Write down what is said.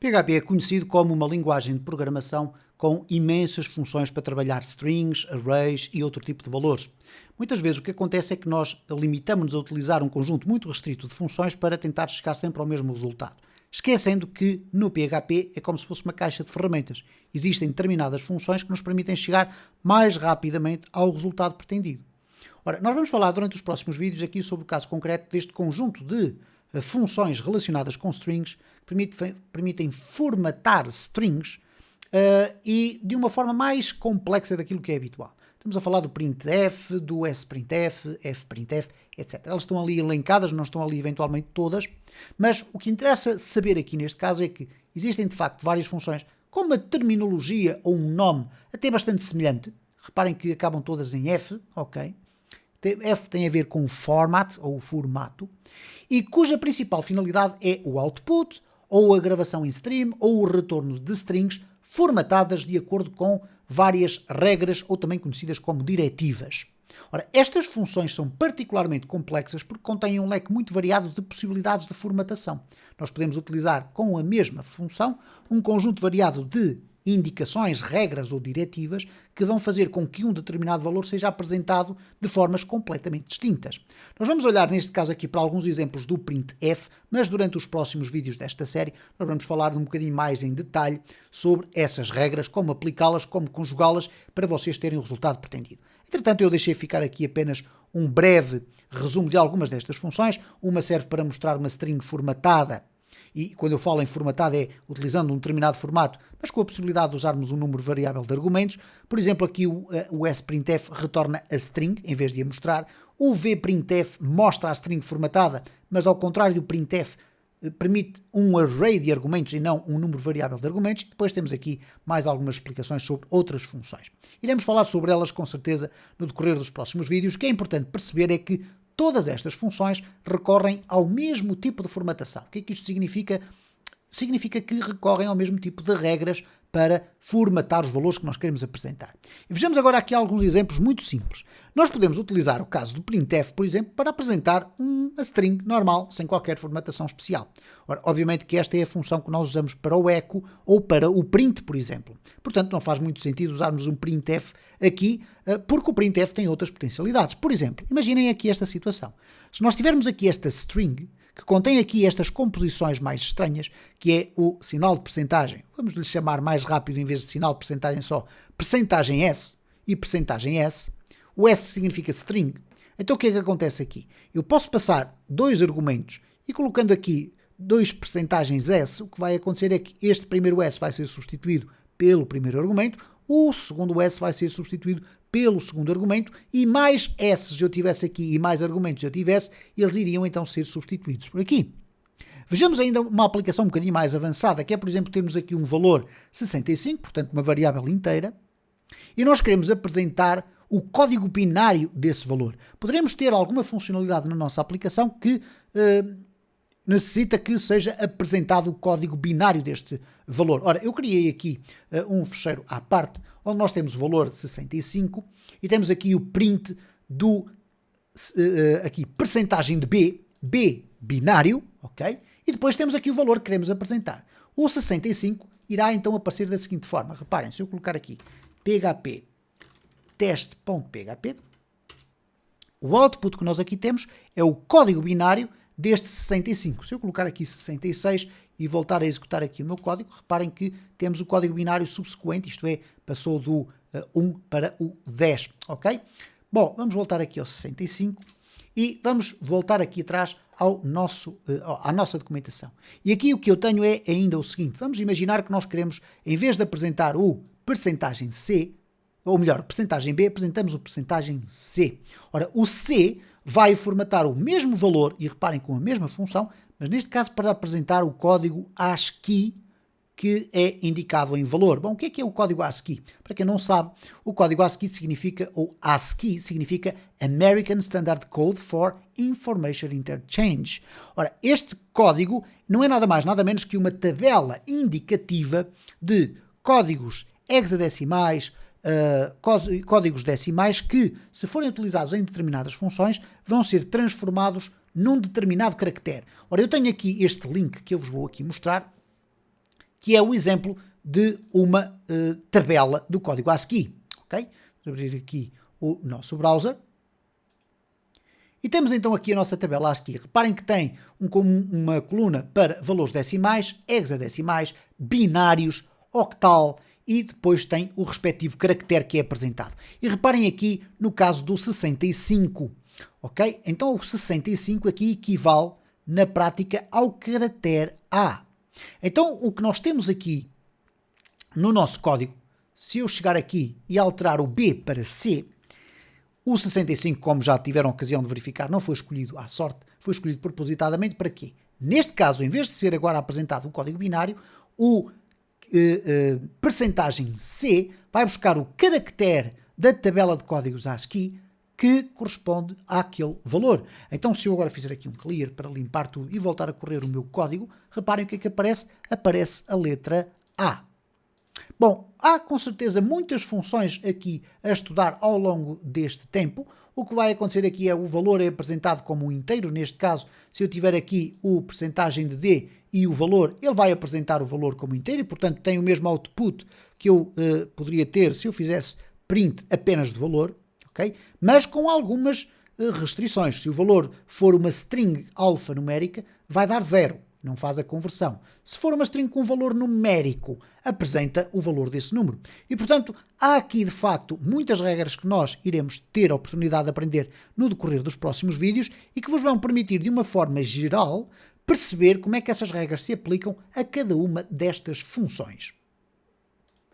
PHP é conhecido como uma linguagem de programação com imensas funções para trabalhar strings, arrays e outro tipo de valores. Muitas vezes o que acontece é que nós limitamos-nos a utilizar um conjunto muito restrito de funções para tentar chegar sempre ao mesmo resultado, esquecendo que no PHP é como se fosse uma caixa de ferramentas. Existem determinadas funções que nos permitem chegar mais rapidamente ao resultado pretendido. Ora, nós vamos falar durante os próximos vídeos aqui sobre o caso concreto deste conjunto de funções relacionadas com strings que permitem formatar strings e de uma forma mais complexa daquilo que é habitual. Estamos a falar do printf, do sprintf, fprintf, etc. Elas estão ali elencadas, não estão ali eventualmente todas, mas o que interessa saber aqui neste caso é que existem de facto várias funções com uma terminologia ou um nome até bastante semelhante. Reparem que acabam todas em f, ok? F tem a ver com o format, ou o formato, e cuja principal finalidade é o output, ou a gravação em stream, ou o retorno de strings formatadas de acordo com várias regras, ou também conhecidas como diretivas. Ora, estas funções são particularmente complexas porque contêm um leque muito variado de possibilidades de formatação. Nós podemos utilizar com a mesma função um conjunto variado de indicações, regras ou diretivas que vão fazer com que um determinado valor seja apresentado de formas completamente distintas. Nós vamos olhar neste caso aqui para alguns exemplos do printf, mas durante os próximos vídeos desta série nós vamos falar um bocadinho mais em detalhe sobre essas regras, como aplicá-las, como conjugá-las para vocês terem o resultado pretendido. Entretanto, eu deixei ficar aqui apenas um breve resumo de algumas destas funções. Uma serve para mostrar uma string formatada, e quando eu falo em formatado é utilizando um determinado formato, mas com a possibilidade de usarmos um número variável de argumentos. Por exemplo, aqui o sprintf retorna a string, em vez de a mostrar. O vprintf mostra a string formatada, mas ao contrário do printf, permite um array de argumentos e não um número variável de argumentos. Depois temos aqui mais algumas explicações sobre outras funções. Iremos falar sobre elas com certeza no decorrer dos próximos vídeos. O que é importante perceber é que todas estas funções recorrem ao mesmo tipo de formatação. O que é que isto significa? Significa que recorrem ao mesmo tipo de regras para formatar os valores que nós queremos apresentar. E vejamos agora aqui alguns exemplos muito simples. Nós podemos utilizar o caso do printf, por exemplo, para apresentar uma string normal, sem qualquer formatação especial. Ora, obviamente que esta é a função que nós usamos para o echo ou para o print, por exemplo. Portanto, não faz muito sentido usarmos um printf aqui, porque o printf tem outras potencialidades. Por exemplo, imaginem aqui esta situação. Se nós tivermos aqui esta string, que contém aqui estas composições mais estranhas, que é o sinal de percentagem, vamos lhe chamar mais rápido em vez de sinal de percentagem só, percentagem S e percentagem S. O S significa string. Então o que é que acontece aqui? Eu posso passar dois argumentos e colocando aqui dois percentagens S, o que vai acontecer é que este primeiro S vai ser substituído pelo primeiro argumento, o segundo S vai ser substituído pelo segundo argumento e mais S eu tivesse aqui e mais argumentos eu tivesse, eles iriam então ser substituídos por aqui. Vejamos ainda uma aplicação um bocadinho mais avançada, que é, por exemplo, temos aqui um valor 65, portanto uma variável inteira, e nós queremos apresentar o código binário desse valor. Poderemos ter alguma funcionalidade na nossa aplicação que necessita que seja apresentado o código binário deste valor. Ora, eu criei aqui um fecheiro à parte, onde nós temos o valor de 65 e temos aqui o print do aqui, percentagem de B binário, ok? E depois temos aqui o valor que queremos apresentar. O 65 irá então aparecer da seguinte forma. Reparem, se eu colocar aqui php teste.php, o output que nós aqui temos é o código binário deste 65. Se eu colocar aqui 66 e voltar a executar aqui o meu código, reparem que temos o código binário subsequente, isto é, passou do 1 para o 10, ok? Bom, vamos voltar aqui ao 65 e vamos voltar aqui atrás à nossa documentação. E aqui o que eu tenho é ainda o seguinte, vamos imaginar que nós queremos, em vez de apresentar o percentagem C, ou melhor, percentagem B, apresentamos o percentagem C. Ora, o C vai formatar o mesmo valor, e reparem com a mesma função, mas neste caso para apresentar o código ASCII que é indicado em valor. Bom, o que é o código ASCII? Para quem não sabe, o código ASCII significa, ou ASCII significa American Standard Code for Information Interchange. Ora, este código não é nada mais, nada menos que uma tabela indicativa de códigos hexadecimais, códigos decimais que, se forem utilizados em determinadas funções, vão ser transformados num determinado caractere. Ora, eu tenho aqui este link que eu vos vou aqui mostrar, que é o exemplo de uma tabela do código ASCII. Ok? Vamos abrir aqui o nosso browser. E temos então aqui a nossa tabela ASCII. Reparem que tem uma coluna para valores decimais, hexadecimais, binários, octal e depois tem o respectivo caractere que é apresentado. E reparem aqui no caso do 65, ok? Então o 65 aqui equivale na prática ao caractere A. Então o que nós temos aqui no nosso código, se eu chegar aqui e alterar o B para C, o 65, como já tiveram ocasião de verificar, não foi escolhido à sorte, foi escolhido propositadamente para quê? Neste caso, em vez de ser agora apresentado o código binário, o percentagem C vai buscar o caractere da tabela de códigos ASCII que corresponde àquele valor. Então, se eu agora fizer aqui um clear para limpar tudo e voltar a correr o meu código, reparem o que é que aparece? Aparece a letra A. Bom, há com certeza muitas funções aqui a estudar ao longo deste tempo. O que vai acontecer aqui é o valor é apresentado como um inteiro. Neste caso, se eu tiver aqui o percentagem de D e o valor, ele vai apresentar o valor como inteiro e, portanto, tem o mesmo output que eu poderia ter se eu fizesse print apenas do valor, ok? Mas com algumas restrições. Se o valor for uma string alfanumérica, vai dar 0. Não faz a conversão. Se for uma string com valor numérico, apresenta o valor desse número. E, portanto, há aqui, de facto, muitas regras que nós iremos ter a oportunidade de aprender no decorrer dos próximos vídeos e que vos vão permitir, de uma forma geral, perceber como é que essas regras se aplicam a cada uma destas funções.